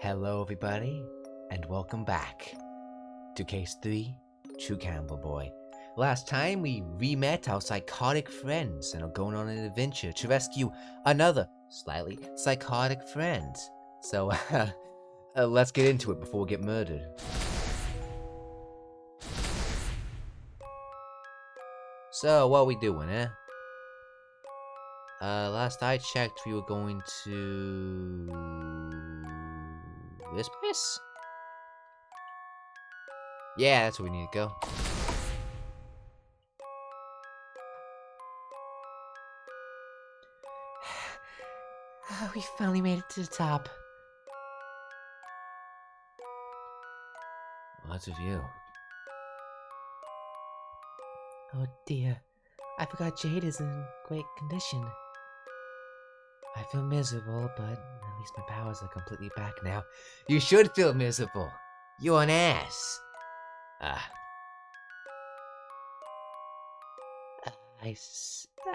Hello everybody, and welcome back to Case 3, True Cannibal Boy. Last time we re-met our psychotic friends and are going on an adventure to rescue another slightly psychotic friend. So, let's get into it before we get murdered. So, what are we doing, eh? Last I checked, we were going to this place? Yeah, that's where we need to go. We finally made it to the top. Lots of you. Oh dear, I forgot Jade is in great condition. I feel miserable, but at least my powers are completely back now. You should feel miserable. You're an ass. I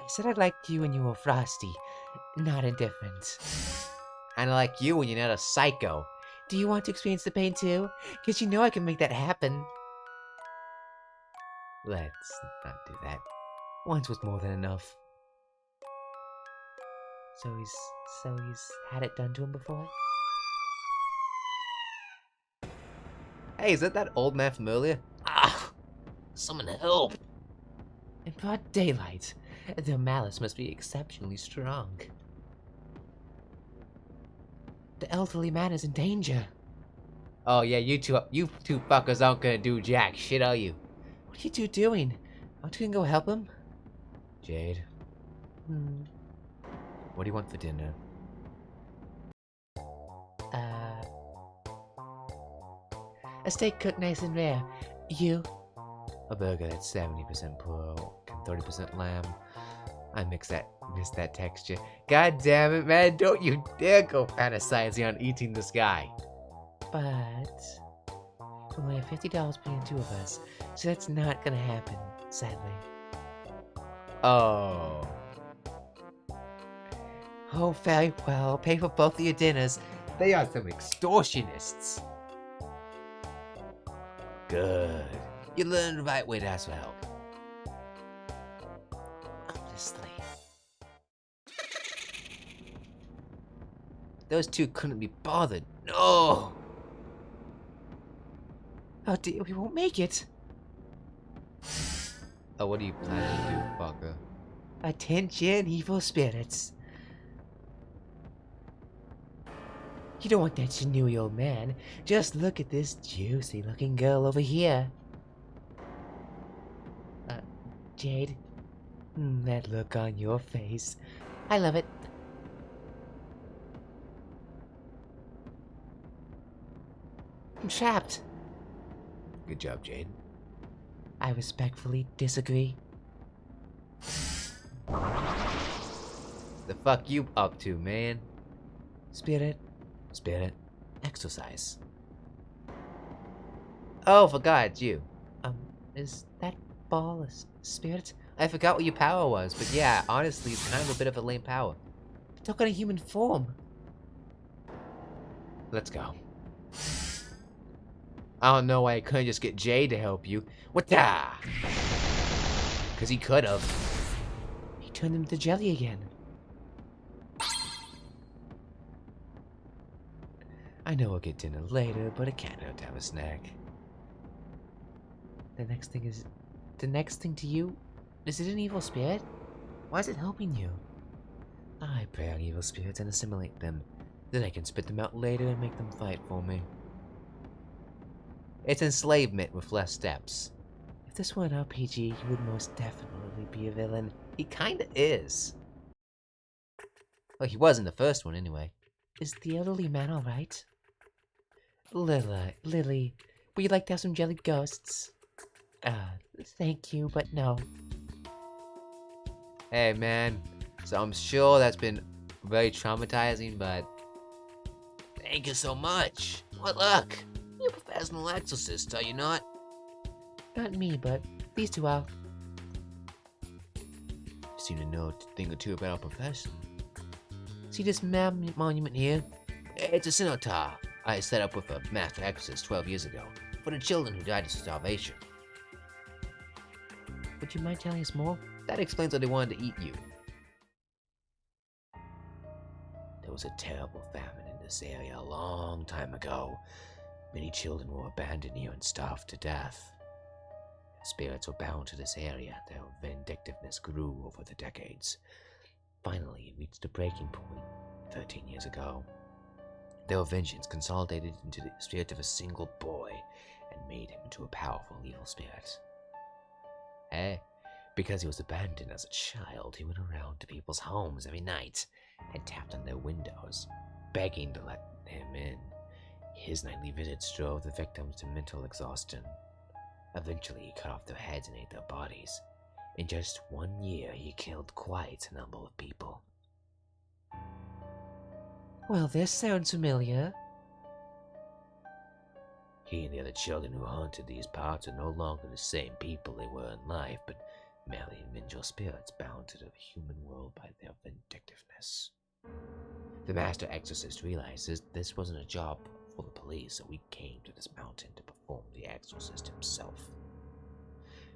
said I liked you when you were frosty, not indifferent. And I like you when you're not a psycho. Do you want to experience the pain too? Because you know I can make that happen. Let's not do that. Once was more than enough. So he's had it done to him before? Hey, is that old man from earlier? Ah! Summon help! In broad daylight, their malice must be exceptionally strong. The elderly man is in danger. Oh yeah, you two fuckers aren't gonna do jack shit, are you? What are you two doing? Aren't you gonna go help him? Jade. What do you want for dinner? A steak cooked nice and rare. You? A burger that's 70% pork and 30% lamb. I miss that texture. God damn it, man, don't you dare go fantasizing on eating this guy. But we only have $50 between the two of us, so that's not gonna happen, sadly. Oh. Oh, very well. Pay for both of your dinners. They are some extortionists. Good. You learned the right way to ask for help. Honestly. Those two couldn't be bothered. No! Oh dear, we won't make it. Oh, what are you planning to do, fucker? Attention, evil spirits. You don't want that snooty old man. Just look at this juicy looking girl over here. Jade. That look on your face. I love it. I'm trapped. Good job, Jade. I respectfully disagree. The fuck you up to, man? Spirit, exercise. Oh, forgot it's you. Is that ball a spirit? I forgot what your power was, but yeah, honestly, it's kind of a bit of a lame power. It took on a human form. Let's go. I don't know why I couldn't just get Jay to help you. What the? Because he could have. He turned him to jelly again. I know we'll get dinner later, but it can't hurt to have a snack. The next thing to you? Is it an evil spirit? Why is it helping you? I prey on evil spirits and assimilate them. Then I can spit them out later and make them fight for me. It's enslavement with less steps. If this were an RPG, you would most definitely be a villain. He kinda is. Well, he was in the first one anyway. Is the elderly man alright? Lily, would you like to have some jelly ghosts? Thank you, but no. Hey, man. So I'm sure that's been very traumatizing, but thank you so much. What luck. You're a professional exorcist, are you not? Not me, but these two are. Seem to know a thing or two about our profession. See this monument here? It's a cenotar. I set up with a master exorcist 12 years ago for the children who died of starvation. Would you mind telling us more? That explains why they wanted to eat you. There was a terrible famine in this area a long time ago. Many children were abandoned here and starved to death. Spirits were bound to this area. Their vindictiveness grew over the decades. Finally, it reached a breaking point 13 years ago. Their vengeance consolidated into the spirit of a single boy and made him into a powerful evil spirit. Because he was abandoned as a child, he went around to people's homes every night and tapped on their windows, begging to let him in. His nightly visits drove the victims to mental exhaustion. Eventually, he cut off their heads and ate their bodies. In just 1 year, he killed quite a number of people. Well, this sounds familiar. He and the other children who haunted these parts are no longer the same people they were in life, but merely vengeful spirits bound to the human world by their vindictiveness. The master exorcist realizes this wasn't a job for the police, so he came to this mountain to perform the exorcist himself.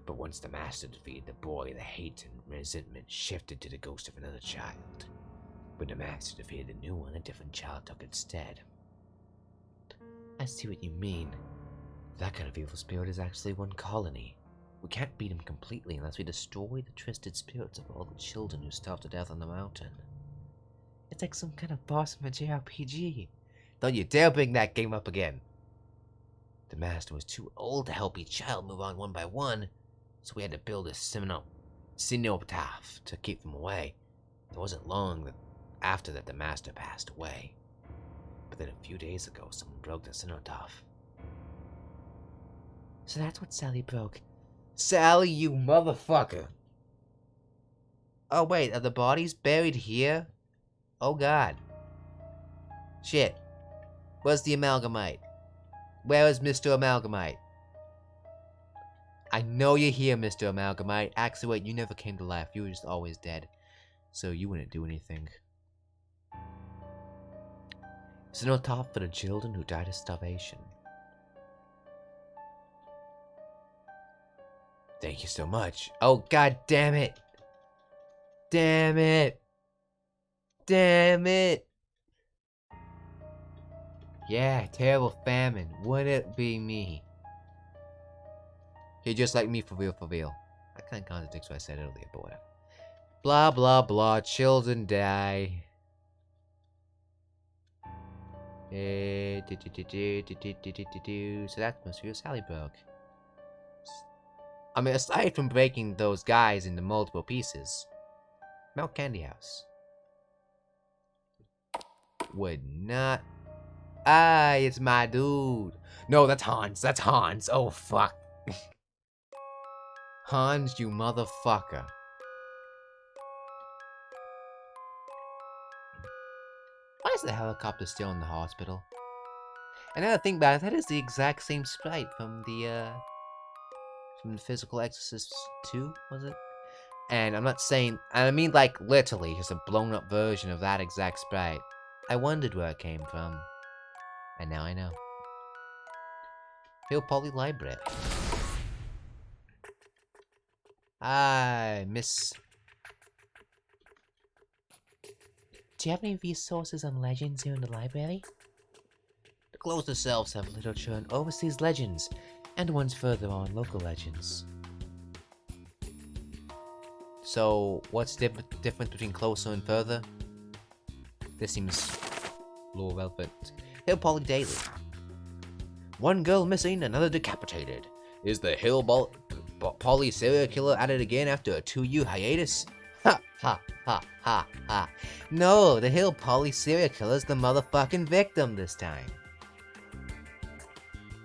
But once the master defeated the boy, the hate and resentment shifted to the ghost of another child. When the master defeated the new one, a different child took its stead. I see what you mean. That kind of evil spirit is actually one colony. We can't beat him completely unless we destroy the twisted spirits of all the children who starved to death on the mountain. It's like some kind of boss from a JRPG. Don't you dare bring that game up again. The master was too old to help each child move on one by one, so we had to build a cenotaph to keep them away. It wasn't long after that the master passed away. But then a few days ago, someone broke the cenotaph. So that's what Sally broke. Sally, you motherfucker! Oh wait, are the bodies buried here? Oh god. Shit. Where's the amalgamite? Where is Mr. Amalgamite? I know you're here, Mr. Amalgamite. Actually, wait, you never came to life. You were just always dead. So you wouldn't do anything. Is no top for the children who died of starvation. Thank you so much. Oh, god damn it. Damn it. Damn it. Yeah, terrible famine. Wouldn't it be me? You're just like me, for real, for real. That kind of contradicts what I said earlier, but whatever. Blah, blah, blah. Children die. So that must be what Sally broke. I mean, aside from breaking those guys into multiple pieces, Mount Candy House would not. Ah, it's my dude. No, that's Hans. That's Hans. Oh, fuck. Hans, you motherfucker. Why is the helicopter still in the hospital? And now I think about it, that is the exact same sprite from the Physical Exorcist 2, was it? And I'm not saying, I mean like literally just a blown up version of that exact sprite. I wondered where it came from. And now I know. Hill Poly Library. Hi, Miss. Do you have any resources on legends here in the library? The closer shelves have literature and overseas legends, and ones further on local legends. So, what's the difference between closer and further? This seems a little relevant. Hill Poly Daily. One girl missing, another decapitated. Is the Hill Poly serial killer at it again after a 2-year hiatus? Ha ha ha ha ha. No, the Hill Poly serial killer's the motherfucking victim this time.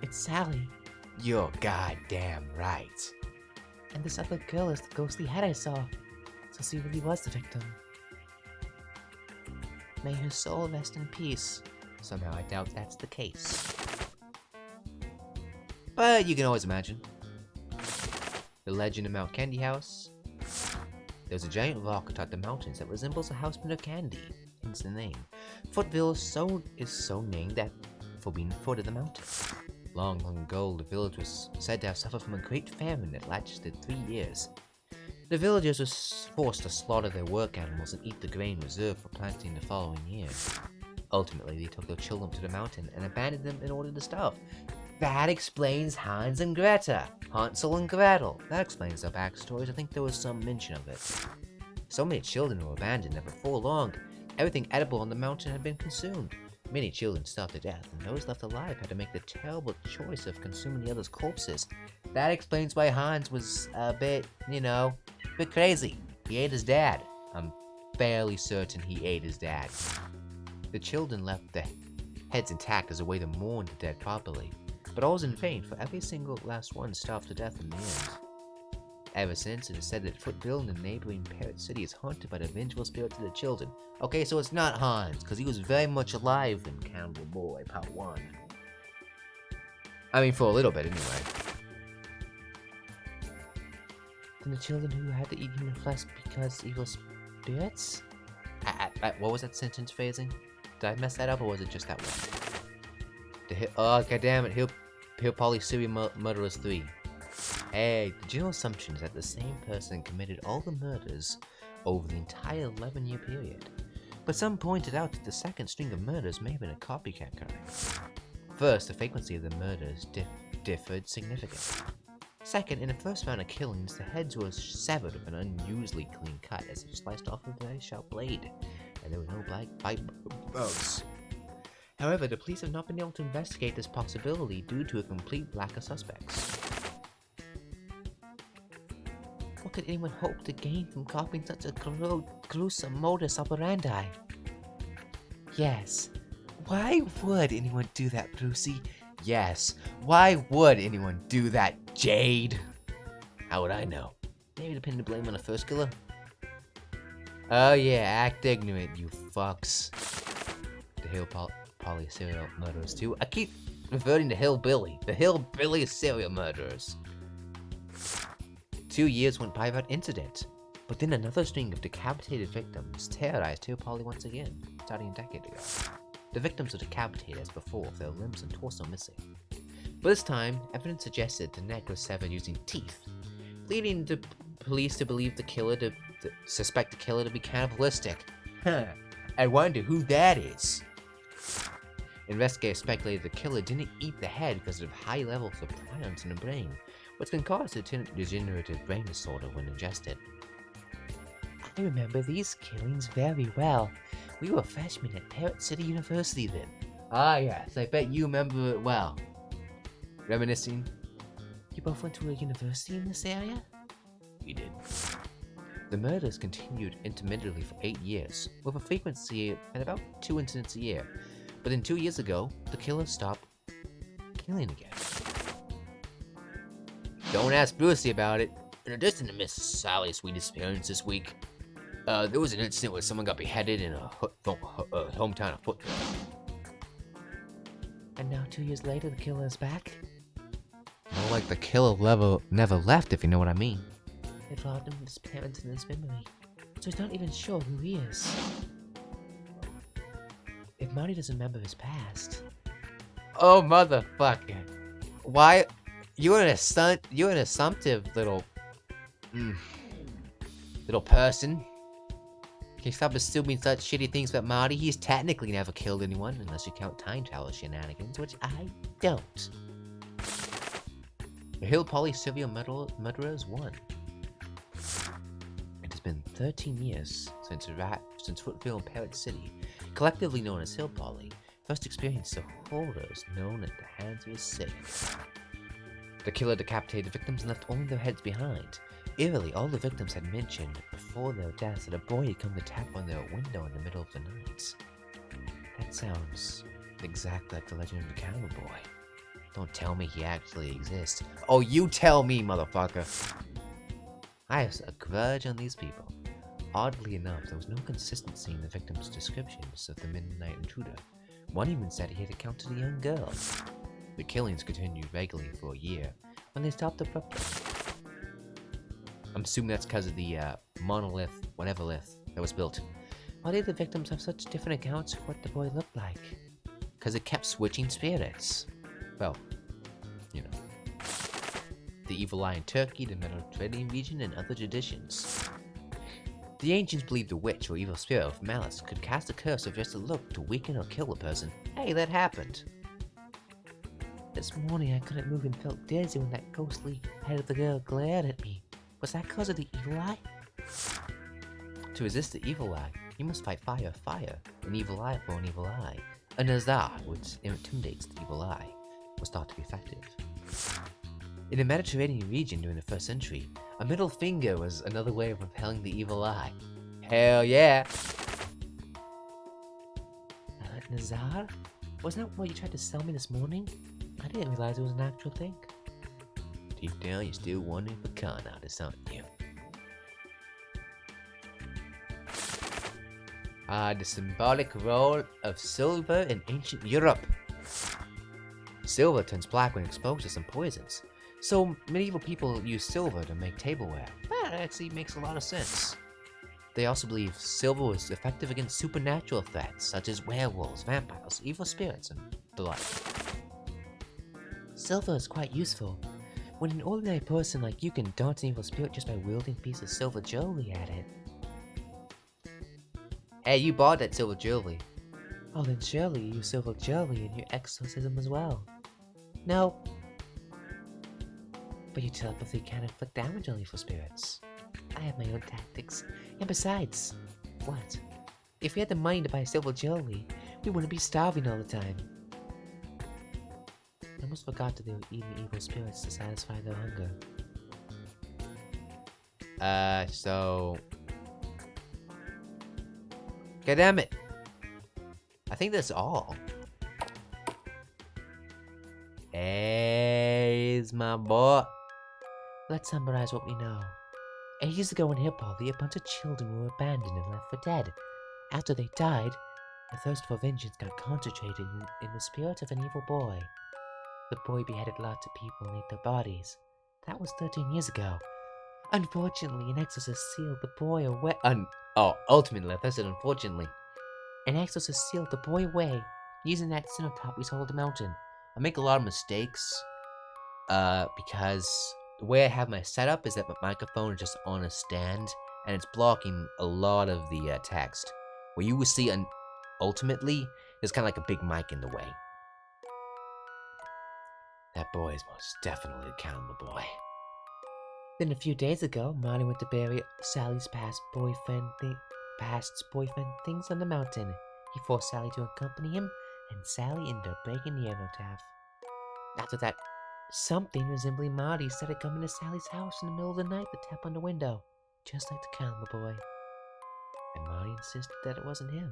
It's Sally. You're goddamn right. And this other girl is the ghostly head I saw. So she really was the victim. May her soul rest in peace. Somehow I doubt that's the case. But you can always imagine. The legend of Mount Candy House. There's a giant rock atop the mountains that resembles a house made of candy, hence the name. Footville is so named before being foot of the mountain. Long, long ago, the village was said to have suffered from a great famine that lasted 3 years. The villagers were forced to slaughter their work animals and eat the grain reserved for planting the following year. Ultimately, they took their children to the mountain and abandoned them in order to starve. That explains Hans and Gretel. Hansel and Gretel. That explains their backstories. I think there was some mention of it. So many children were abandoned that before long, everything edible on the mountain had been consumed. Many children starved to death, and those left alive had to make the terrible choice of consuming the others' corpses. That explains why Hans was a bit crazy. He ate his dad. I'm fairly certain he ate his dad. The children left their heads intact as a way to mourn the dead properly, but all was in vain, for every single last one starved to death in the end. Ever since, it is said that Footville in the neighboring Parrot City is haunted by the vengeful spirits of the children. Okay, so it's not Hans, because he was very much alive in Cannibal Boy Part 1. I mean, for a little bit, anyway. Then the children who had to eat human flesh because evil spirits? What was that sentence phrasing? Did I mess that up, or was it just that one? Oh, goddammit, Hill Polly Serial Murderers 3. Hey, the general assumption is that the same person committed all the murders over the entire 11-year period. But some pointed out that the second string of murders may have been a copycat crime. First, the frequency of the murders differed significantly. Second, in the first round of killings, the heads were severed with an unusually clean cut as if sliced off with a very sharp blade, and there were no bite marks. However, the police have not been able to investigate this possibility due to a complete lack of suspects. What could anyone hope to gain from copying such a gruesome modus operandi? Yes. Why would anyone do that, Brucey? Yes. Why would anyone do that, Jade? How would I know? Maybe to pin the blame on the first killer? Oh yeah, act ignorant, you fucks. The Hill Polly Serial Murderers 2. I keep reverting to Hillbilly. The Hillbilly Serial Murderers. 2 years went by without incident, but then another string of decapitated victims terrorized Hill Polly once again, starting a decade ago. The victims were decapitated as before, with their limbs and torso missing. But this time, evidence suggested the neck was severed using teeth, leading the police to believe suspect the killer to be cannibalistic. I wonder who that is. Investigators speculated the killer didn't eat the head because of high levels of prions in the brain, which can cause a degenerative brain disorder when ingested. I remember these killings very well. We were freshmen at Parrot City University then. Ah yes, I bet you remember it well. Reminiscing? You both went to a university in this area? We did. The murders continued intermittently for 8 years, with a frequency at about 2 incidents a year. But then 2 years ago, the killer stopped killing again. Don't ask Brucey about it. In addition to Miss Sally's sweet disappearance this week, there was an incident where someone got beheaded in a hometown of Footville. And now 2 years later, the killer is back? More like the killer never left, if you know what I mean. They robbed him of his parents and his memory, so he's not even sure who he is. If Marty doesn't remember his past... Oh, motherfucker. Why... You're an assumptive little person. Can you stop assuming such shitty things about Marty? He's technically never killed anyone, unless you count time travel shenanigans, which I don't. The Hill Polly Serial Murderers 1. It has been 13 years since Footville and Parrot City, collectively known as Hill Polly, first experienced the horrors known at the hands of his city. The killer decapitated victims and left only their heads behind. Eerily, all the victims had mentioned before their deaths that a boy had come to tap on their window in the middle of the night. That sounds exactly like the legend of the Cannibal Boy. Don't tell me he actually exists. Oh, you tell me, motherfucker! I have a grudge on these people. Oddly enough, there was no consistency in the victims' descriptions of the midnight intruder. One even said he had encountered a young girl. The killings continued regularly for a year, when they stopped abruptly. I'm assuming that's because of the monolith, whatever lith, that was built. Why did the victims have such different accounts of what the boy looked like? because it kept switching spirits. Well, you know. The evil eye in Turkey, the Mediterranean region, and other traditions. The ancients believed a witch or evil spirit of malice could cast a curse of just a look to weaken or kill a person. Hey, that happened. This morning I couldn't move and felt dizzy when that ghostly head of the girl glared at me. Was that cause of the evil eye? To resist the evil eye, you must fight fire with fire, an evil eye for an evil eye. A nazar, which intimidates the evil eye, was thought to be effective. In the Mediterranean region during the 1st century, a middle finger was another way of repelling the evil eye. Hell yeah! Nazar? Wasn't that what you tried to sell me this morning? I didn't realize it was an actual thing. Deep down, you're still wondering for con artists, aren't you? The symbolic role of silver in ancient Europe. Silver turns black when exposed to some poisons. So, medieval people used silver to make tableware. That actually makes a lot of sense. They also believed silver was effective against supernatural threats, such as werewolves, vampires, evil spirits, and the like. Silver is quite useful. When an ordinary person like you can daunt an evil spirit just by wielding a piece of silver jewelry at it. Hey, you bought that silver jewelry. Oh, then surely you use silver jewelry in your exorcism as well. No. But your telepathy can inflict damage on evil spirits. I have my own tactics. And besides, what? If we had the money to buy silver jewelry, we wouldn't be starving all the time. I almost forgot that they were eating evil spirits to satisfy their hunger. So... God damn it! I think that's all. Hey's my boy. Let's summarize what we know. Ages ago in Hippoly, a bunch of children were abandoned and left for dead. After they died, the thirst for vengeance got concentrated in the spirit of an evil boy. The boy beheaded lots of people and ate their bodies. That was 13 years ago. Unfortunately, an exorcist sealed the boy away. Ultimately, I said unfortunately. An exorcist sealed the boy away using that cenotaph we saw on the mountain. I make a lot of mistakes, because the way I have my setup is that my microphone is just on a stand, and it's blocking a lot of the text. Where you will see, ultimately, there's kind of like a big mic in the way. That boy is most definitely a Cannibal Boy. Then a few days ago, Marty went to bury Sally's past boyfriend things on the mountain. He forced Sally to accompany him, and Sally ended up breaking the cenotaph. After that, something resembling Marty started coming to Sally's house in the middle of the night to tap on the window, just like the Cannibal Boy. And Marty insisted that it wasn't him.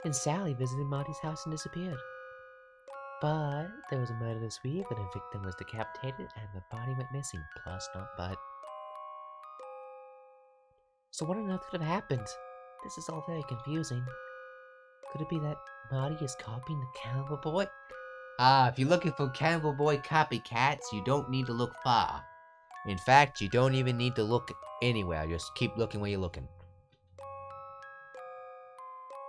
And Sally visited Marty's house and disappeared. But there was a murder this week, and the victim was decapitated, and the body went missing. Plus, not but. So what on earth could have happened? This is all very confusing. Could it be that Marty is copying the Cannibal Boy? If you're looking for Cannibal Boy copycats, you don't need to look far. In fact, you don't even need to look anywhere. Just keep looking where you're looking.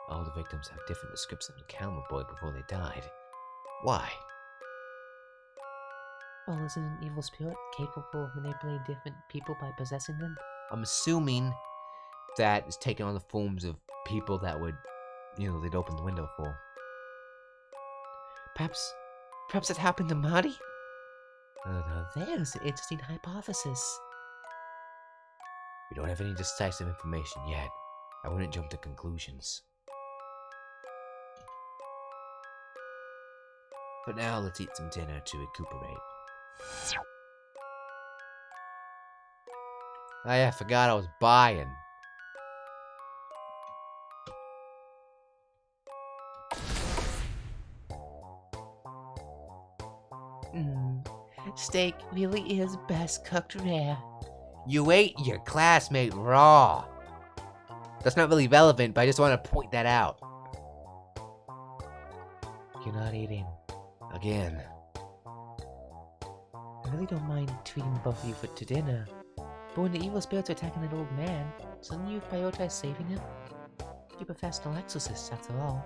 All the victims have different descriptions of the Cannibal Boy before they died. Why? Well, isn't an evil spirit capable of manipulating different people by possessing them? I'm assuming that it's taking on the forms of people that would, they'd open the window for. Perhaps it happened to Marty? Now there's an interesting hypothesis. We don't have any decisive information yet. I wouldn't jump to conclusions. For now, let's eat some dinner to recuperate. Oh yeah, I forgot I was buying. Steak really is best cooked rare. You ate your classmate raw. That's not really relevant, but I just want to point that out. You're not eating. Again. I really don't mind treating both of you to dinner. But when the evil spirits are attacking that old man, shouldn't you prioritize saving him? You're a professional exorcist, after all.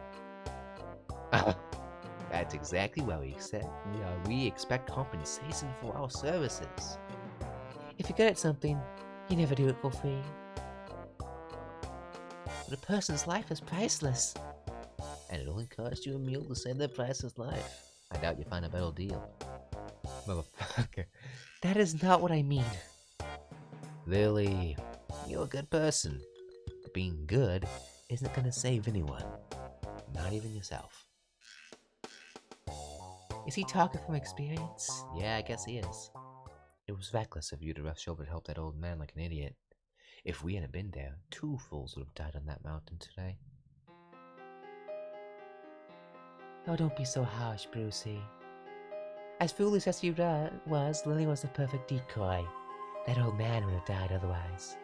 That's exactly why we expect compensation for our services. If you're good at something, you never do it for free. But a person's life is priceless. And it only cost you a meal to save that priceless life. I doubt you find a better deal. Motherfucker. That is not what I mean. Lily, you're a good person. But being good isn't gonna save anyone. Not even yourself. Is he talking from experience? Yeah, I guess he is. It was reckless of you to rush over to help that old man like an idiot. If we hadn't been there, 2 fools would have died on that mountain today. Oh, don't be so harsh, Brucey. As foolish as you was, Lily was the perfect decoy. That old man would have died otherwise.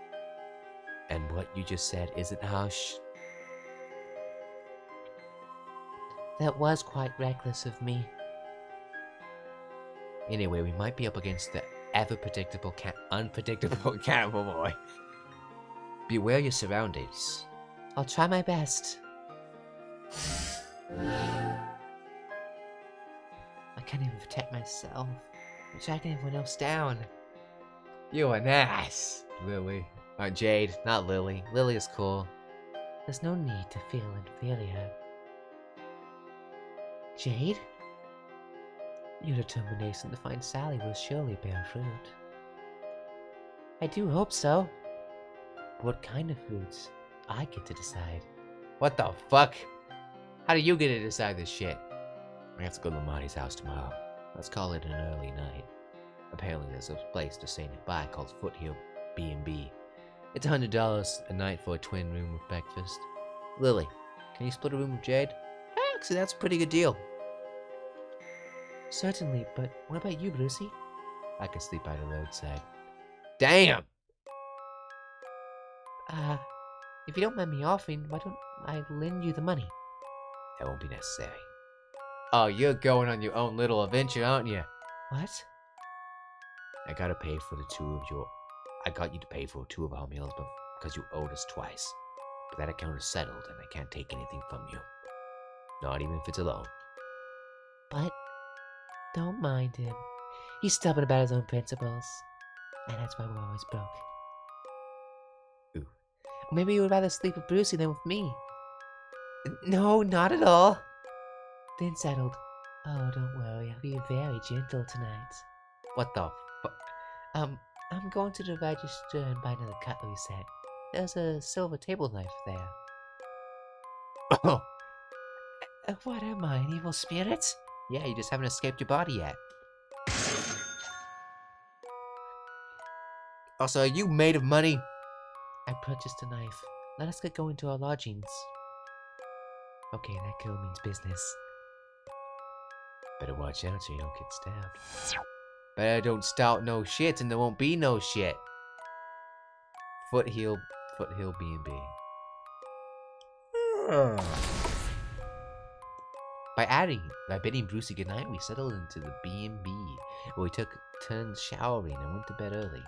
And what you just said isn't harsh? That was quite reckless of me. Anyway, we might be up against the unpredictable Cannibal Boy. Beware your surroundings. I'll try my best. I can't even protect myself. I'm tracking everyone else down. You're an ass, Lily. Jade, not Lily. Lily is cool. There's no need to feel inferior. Jade? Your determination to find Sally will surely bear fruit. I do hope so. But what kind of fruits? I get to decide. What the fuck? How do you get to decide this shit? I have to go to Marty's house tomorrow. Let's call it an early night. Apparently there's a place to stay nearby called Foothill B&B. It's $100 a night for a twin room with breakfast. Lily, can you split a room with Jade? Actually, that's a pretty good deal. Certainly, but what about you, Brucey? I can sleep by the roadside. Damn! If you don't mind me offering, why don't I lend you the money? That won't be necessary. Oh, you're going on your own little adventure, aren't you? What? I got you to pay for 2 of our meals because you owed us twice. But that account is settled and I can't take anything from you. Not even if it's a loan. But don't mind him. He's stubborn about his own principles. And that's why we're always broke. Ooh. Maybe you would rather sleep with Brucey than with me. No, not at all. Then settled. Oh, don't worry. I'll be very gentle tonight. What the fuck? I'm going to the register and buy another cutlery set. There's a silver table knife there. Oh. What am I, an evil spirit? Yeah, you just haven't escaped your body yet. Also, are you made of money? I purchased a knife. Let us get going to our lodgings. Okay, that girl means business. Better watch out so you don't get stabbed. Better don't start no shit and there won't be no shit. Foothill B&B. By bidding Brucey goodnight, we settled into the B&B, where we took turns showering and went to bed early.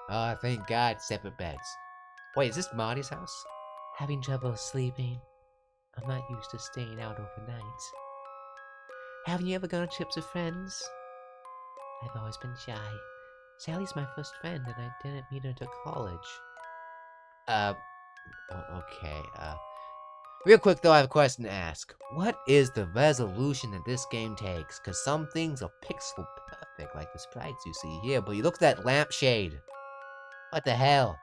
Oh, thank God, separate beds. Wait, is this Marty's house? Having trouble sleeping. I'm not used to staying out overnight. Haven't you ever gone on trips with friends? I've always been shy. Sally's my first friend, and I didn't meet her until college. Okay, real quick though, I have a question to ask. What is the resolution that this game takes? Because some things are pixel perfect, like the sprites you see here, but you look at that lampshade. What the hell?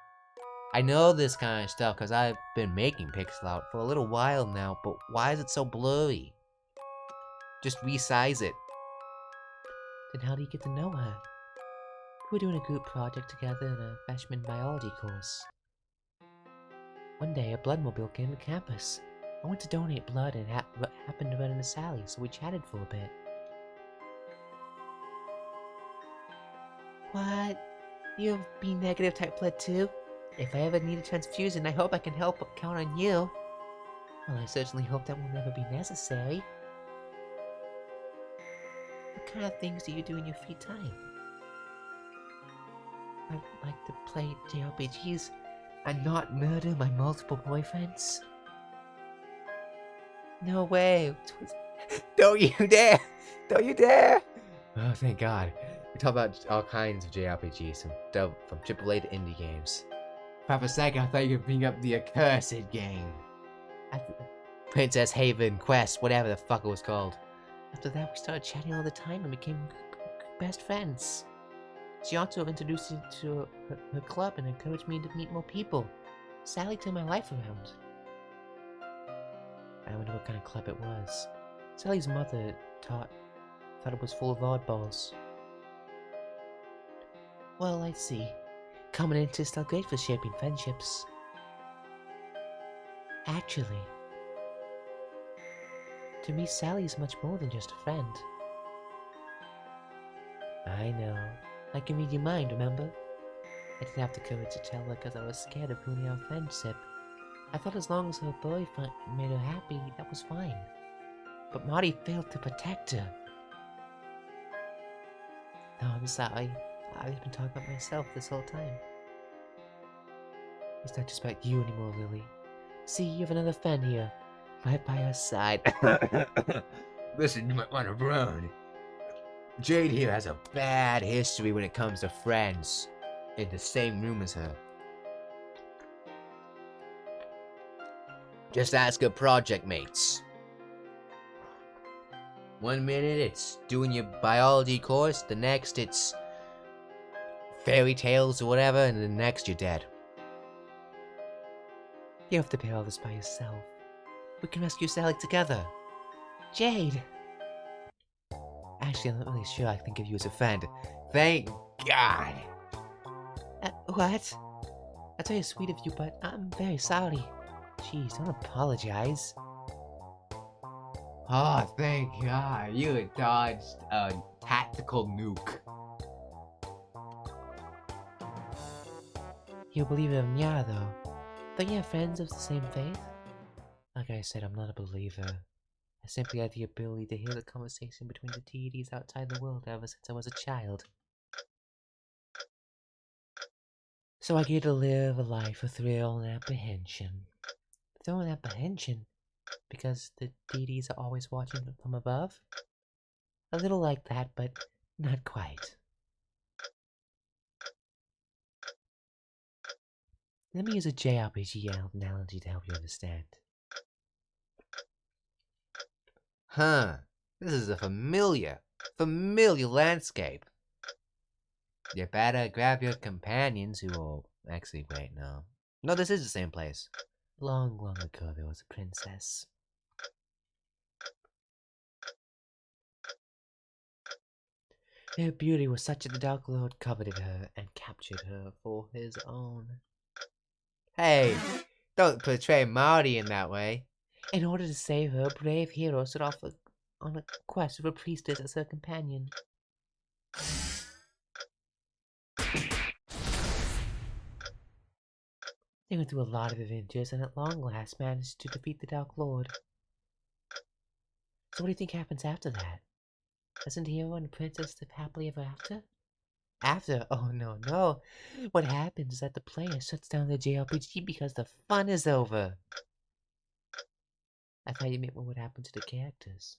I know this kind of stuff because I've been making pixel art for a little while now, but why is it so blurry? Just resize it. Then how do you get to know her? We're doing a group project together in a freshman biology course. One day, a bloodmobile came to campus. I went to donate blood and happened to run into Sally, so we chatted for a bit. What? You have B-negative type blood too? If I ever need a transfusion, I hope I can count on you. Well, I certainly hope that will never be necessary. What kind of things do you do in your free time? I like to play JRPGs and not murder my multiple boyfriends. No way. Don't you dare! Don't you dare! Oh, thank God. We talk about all kinds of JRPGs, from AAA to indie games. For a second, I thought you were bring up the accursed game. Princess Haven Quest, whatever the fuck it was called. After that, we started chatting all the time and became best friends. She also introduced me to her club and encouraged me to meet more people. Sally turned my life around. I wonder what kind of club it was. Sally's mother thought it was full of oddballs. Well, I see. Common interests are great for shaping friendships. Actually, to me, Sally is much more than just a friend. I know. I can read your mind, remember? I didn't have the courage to tell her because I was scared of ruining our friendship. I thought as long as her boyfriend made her happy, that was fine. But Marty failed to protect her. No, I'm sorry. I've been talking about myself this whole time. It's not just about you anymore, Lily. See, you have another friend here, right by your side. Listen, you might want to run. Jade here has a bad history when it comes to friends in the same room as her. Just ask her project mates. 1 minute it's doing your biology course, the next it's fairy tales or whatever, and the next you're dead. You have to bear all this by yourself. We can rescue Sally together. Jade! Actually, I'm not really sure I think of you as a friend. Thank God! What? That's very sweet of you, but I'm very sorry. Jeez, don't apologize. Oh, thank God. You dodged a tactical nuke. You believe in Nya, though. Don't you have friends of the same faith? Like I said, I'm not a believer. I simply had the ability to hear the conversation between the deities outside the world ever since I was a child. So I get to live a life of thrill and apprehension. Thrill and apprehension? Because the deities are always watching from above? A little like that, but not quite. Let me use a JRPG analogy to help you understand. Huh. This is a familiar landscape. You better grab your companions who will... Actually, wait, no. No, this is the same place. Long, long ago, there was a princess. Her beauty was such that the Dark Lord coveted her and captured her for his own. Hey, don't portray Marty in that way. In order to save her, a brave hero set off on a quest with a priestess as her companion. They went through a lot of adventures and at long last managed to defeat the Dark Lord. So what do you think happens after that? Doesn't the hero and the princess live happily ever after? After? Oh no, no. What happens is that the player shuts down the JRPG because the fun is over. I thought you meant what would happen to the characters.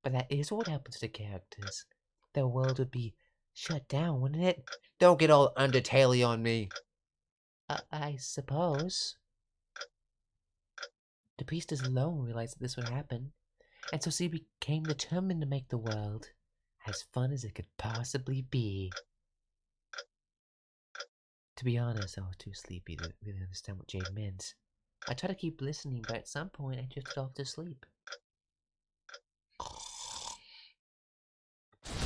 But that is what happens to the characters. Their world would be shut down, wouldn't it? Don't get all Undertale-y on me. I suppose. The priestess alone realized that this would happen, and so she became determined to make the world as fun as it could possibly be. To be honest, I was too sleepy to really understand what Jade meant. I tried to keep listening, but at some point I drifted off to sleep.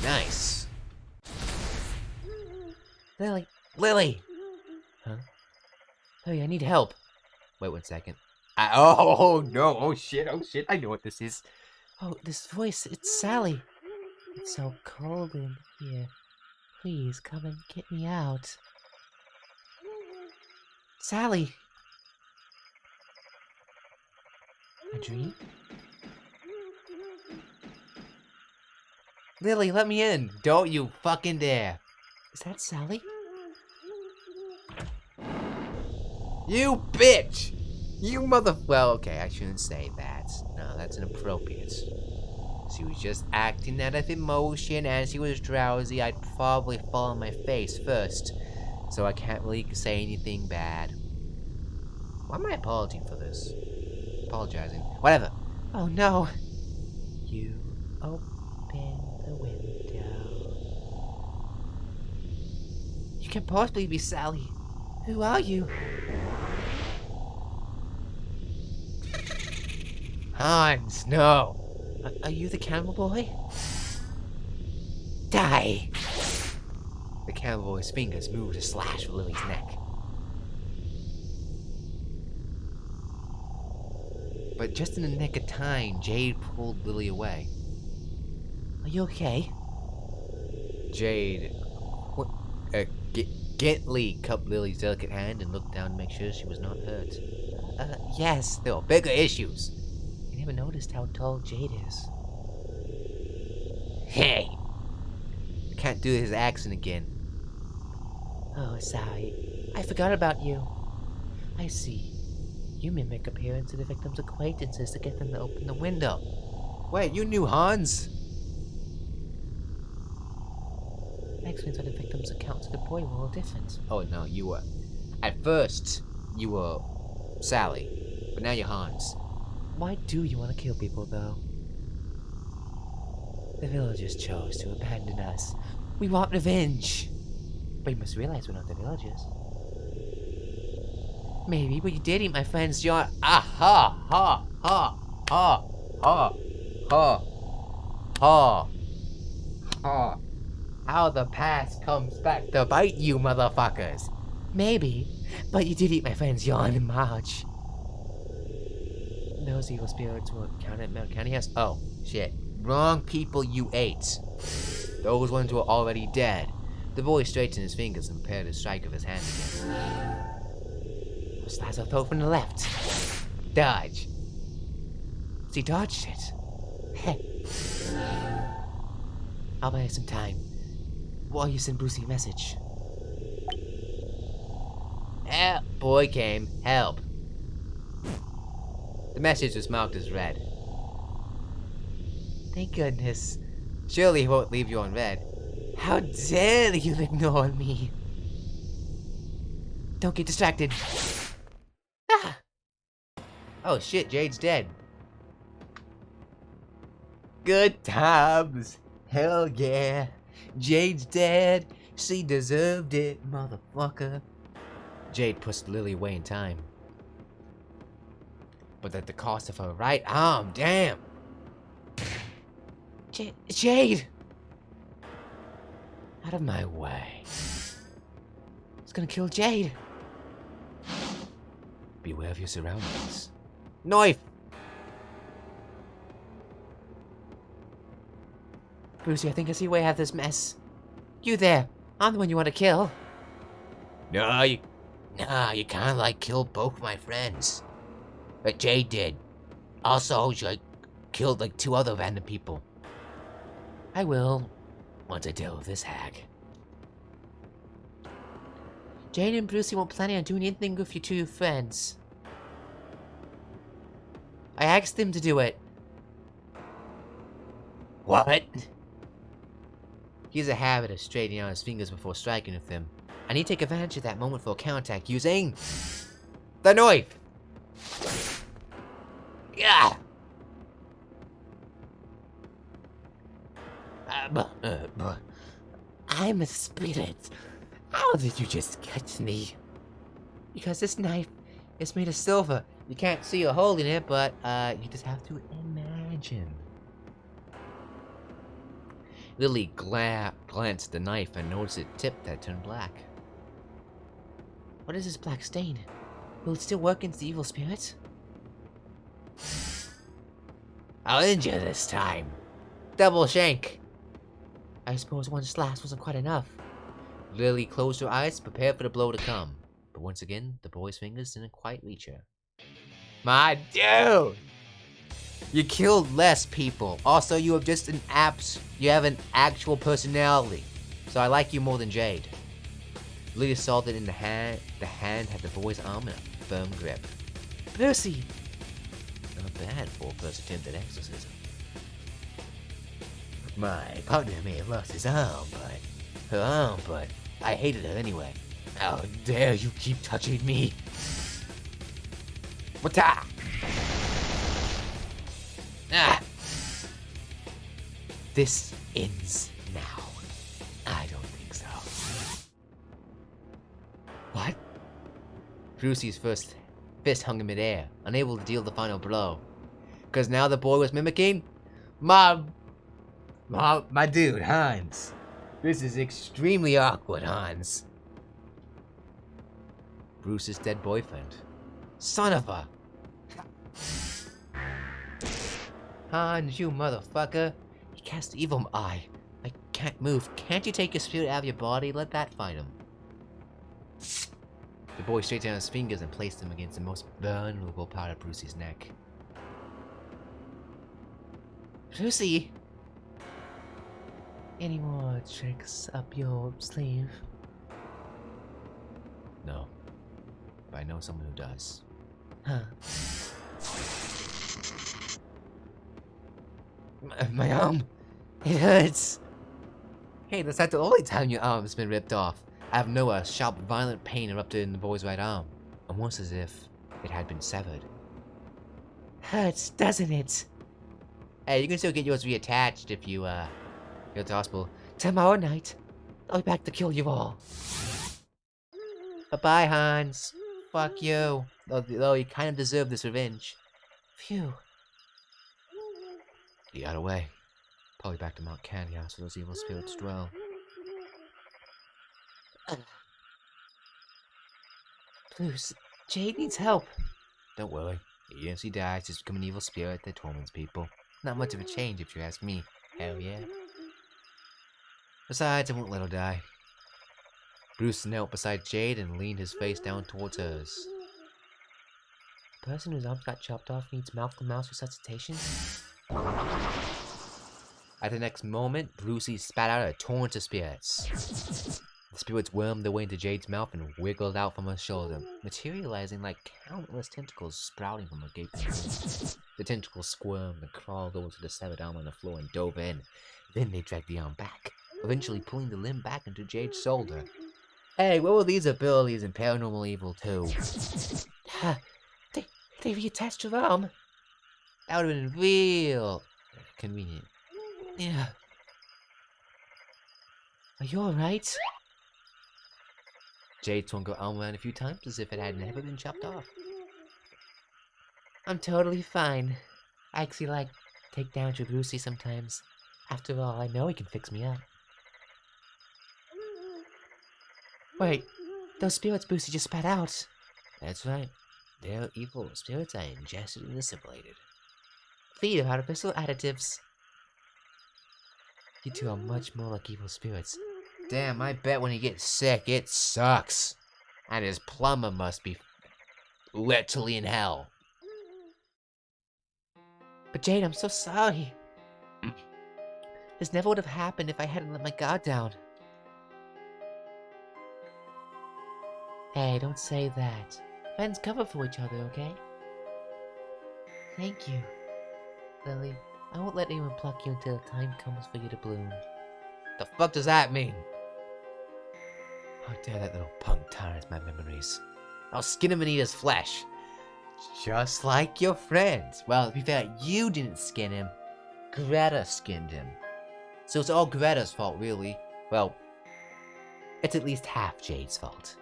Nice. Lily! Lily! Huh? Lily, I need help. Wait 1 second. Oh no! Oh shit! Oh shit! I know what this is. Oh, this voice, it's Sally. It's so cold in here. Please come and get me out. Sally! A dream? Lily, let me in! Don't you fucking dare! Is that Sally? You bitch! You well, okay, I shouldn't say that. No, that's inappropriate. She was just acting out of emotion, and she was drowsy. I'd probably fall on my face first, so I can't really say anything bad. Why am I apologizing for this? Apologizing. Whatever. Oh no. You open the window. You can't possibly be Sally. Who are you? Hans, no. Are you the Cannibal Boy? Die! The Cannibal Boy's fingers moved to slash Lily's neck. But just in the nick of time, Jade pulled Lily away. Are you okay? Jade gently cupped Lily's delicate hand and looked down to make sure she was not hurt. Yes, there were bigger issues. I never noticed how tall Jade is. Hey! I can't do his accent again. Oh, sorry. I forgot about you. I see. You mimic appearance of the victim's acquaintances to get them to open the window. Wait, you knew Hans? That explains why the victim's accounts of the boy were all different. Oh no, you were... At first, you were Sally, but now you're Hans. Why do you want to kill people, though? The villagers chose to abandon us. We want revenge. But you must realize we're not the villagers. Maybe, but you did eat my friends, John. Ah ha ha ha ha ha ha ha ha. How the past comes back to bite you, motherfuckers. Maybe, but you did eat my friends, Jan and Marge. Those evil spirits were counted at Mount County House. Oh, shit. Wrong people you ate. Those ones were already dead. The boy straightened his fingers and prepared to strike with his hand again. Slash a throw from the left. Dodge. He dodged it. Hey. I'll buy you some time while you send Brucey a message. Help! Boy came. Help. The message was marked as read. Thank goodness. Surely he won't leave you unread. How dare you ignore me? Don't get distracted. Ah! Oh shit, Jade's dead. Good times. Hell yeah. Jade's dead. She deserved it, motherfucker. Jade pushed Lily away in time. But at the cost of her right arm, damn. Jade! Out of my way. It's gonna kill Jade. Beware of your surroundings. Knife! Brucey, I think I see why I have this mess. You there. I'm the one you want to kill. No, you can't, like, kill both my friends. But Jade did. Also, she, like, killed, like, 2 other random people. I will, once I deal with this hag. Jade and Brucey weren't planning on doing anything with your 2 friends. I asked them to do it. What? He has a habit of straightening out his fingers before striking with them. I need to take advantage of that moment for a counterattack using the knife. Yeah. I'm a spirit. How did you just get me? Because this knife is made of silver. You can't see a hole in it, but you just have to imagine. Lily glanced at the knife and noticed it tipped that turned black. What is this black stain? Will it still work against the evil spirits? I'll end you this time. Double shank. I suppose one slash wasn't quite enough. Lily closed her eyes, prepared for the blow to come. But once again, the boy's fingers didn't quite reach her. My dude! You killed less people. Also, you have just you have an actual personality. So I like you more than Jade. Lily saw that in the hand had the boy's arm in a firm grip. Percy! Not bad for a first attempt at exorcism. My partner may have lost his arm, but I hated her anyway. How dare you keep touching me? Wata! Ah! This ends now. I don't think so. What? Brucey's first fist hung in midair, unable to deal the final blow. Because now the boy was mimicking my dude, Hans. This is extremely awkward, Hans. Bruce's dead boyfriend. Son of a... Hans, you motherfucker. He cast evil eye. I can't move. Can't you take your spirit out of your body? Let that fight him. The boy straightened down his fingers and placed them against the most vulnerable part of Brucey's neck. Brucey! Any more tricks up your sleeve? No. But I know someone who does. Huh. My arm! It hurts! Hey, that's not the only time your arm's been ripped off. Out of nowhere, sharp, violent pain erupted in the boy's right arm. Almost as if it had been severed. Hurts, doesn't it? Hey, you can still get yours reattached if you, go to hospital. Tomorrow night, I'll be back to kill you all. Bye-bye, Hans. Fuck you. Though you kind of deserve this revenge. Phew. He got away. Probably back to Mount Candy House where those evil spirits dwell. Bruce, Jade needs help. Don't worry. Even if she dies, she's become an evil spirit that torments people. Not much of a change if you ask me. Hell yeah. Besides, I won't let her die. Bruce knelt beside Jade and leaned his face down towards hers. The person whose arms got chopped off needs mouth-to-mouth resuscitation? At the next moment, Brucey spat out a torrent of spirits. The spirits wormed their way into Jade's mouth and wiggled out from her shoulder, materializing like countless tentacles sprouting from her gaping wound. The tentacles squirmed and crawled over to the severed arm on the floor and dove in. Then they dragged the arm back, eventually pulling the limb back into Jade's shoulder. Hey, what were these abilities in Paranormal Evil 2? They reattached your arm. That would have been real convenient. Yeah. Are you alright? Jade swung her arm around a few times as if it had never been chopped off. I'm totally fine. I actually like take down to Brucey sometimes. After all, I know he can fix me up. Wait, those spirits Brucey just spat out. That's right. They're evil spirits I ingested and assimilated. Feed of artificial additives. You two are much more like evil spirits. Damn, I bet when he gets sick, it sucks. And his plumber must be literally in hell. But Jade, I'm so sorry. This never would have happened if I hadn't let my guard down. Hey, don't say that. Friends cover for each other, okay? Thank you. Lily, I won't let anyone pluck you until the time comes for you to bloom. The fuck does that mean? How dare that little punk tarnish my memories. I'll skin him and eat his flesh. Just like your friends. Well, to be fair, you didn't skin him. Greta skinned him. So it's all Greta's fault, really. Well, it's at least half Jade's fault.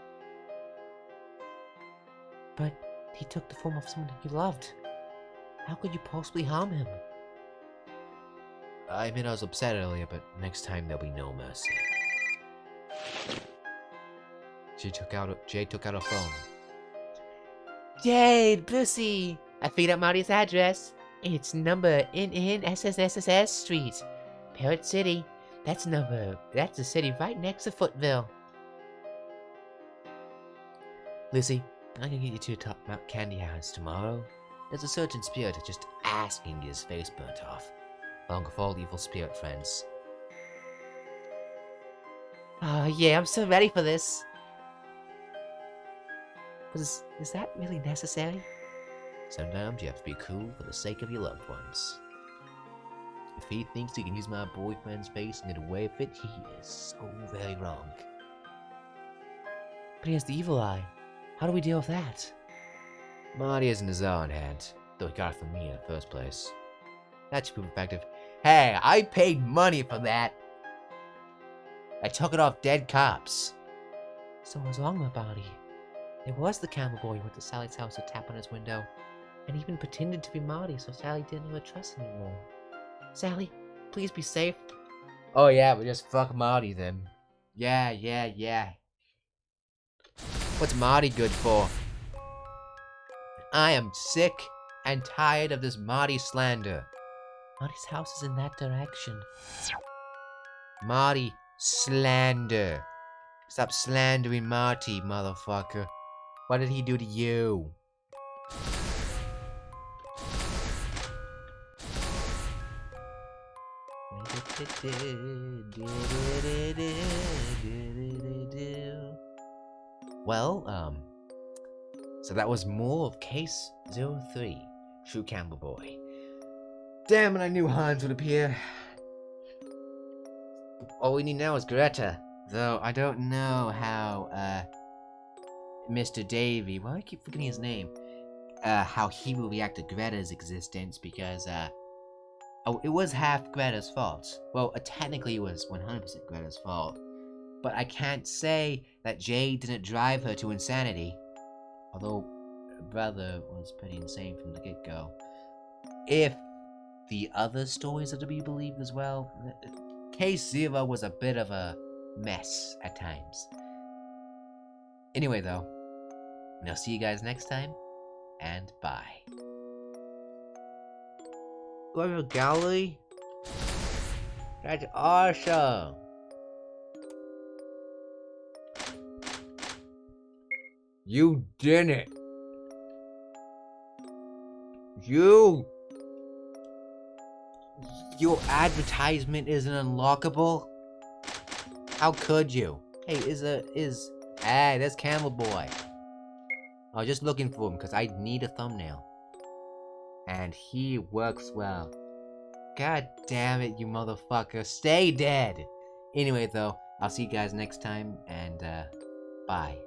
But he took the form of someone you loved. How could you possibly harm him? I mean, I was upset earlier, but next time there'll be no mercy. Jade took out her phone. Jade, Brucey! I figured out Marty's address. It's number in SSSS Street. Parrot City. That's the city right next to Footville. Lucy, I can get you to the top Mount Candy House tomorrow. There's a certain spirit just asking to get his face burnt off, along with all evil spirit friends. Oh yeah, I'm so ready for this. But is that really necessary? Sometimes you have to be cool for the sake of your loved ones. If he thinks he can use my boyfriend's face and get away with it, he is so very wrong. But he has the evil eye. How do we deal with that? Marty isn't his own hand, though he got it from me in the first place. That should prove effective. Hey, I paid money for that! I took it off dead cops. So what's wrong with Marty? It was the Cannibal Boy who went to Sally's house to tap on his window, and even pretended to be Marty so Sally didn't really trust him anymore. Sally, please be safe. Oh yeah, but just fuck Marty then. Yeah. What's Marty good for? I am sick and tired of this Marty slander. Marty's house is in that direction. Marty slander. Stop slandering Marty, motherfucker. What did he do to you? Well, so that was more of Case 03, True Cannibal Boy. Damn it, I knew Hans would appear. All we need now is Greta. Though, I don't know how, Mr. Davy, why do I keep forgetting his name? How he will react to Greta's existence, because, oh, it was half Greta's fault. Well, technically it was 100% Greta's fault. But I can't say that Jay didn't drive her to insanity. Although, her brother was pretty insane from the get-go. If the other stories are to be believed as well, Case Zero was a bit of a mess at times. Anyway, though, I'll see you guys next time, and bye. Go to the gallery? That's awesome! You didn't! Your advertisement isn't unlockable? How could you? Hey, hey, that's Cannibal Boy. I was just looking for him because I need a thumbnail. And he works well. God damn it, you motherfucker. Stay dead! Anyway, though, I'll see you guys next time, and, bye.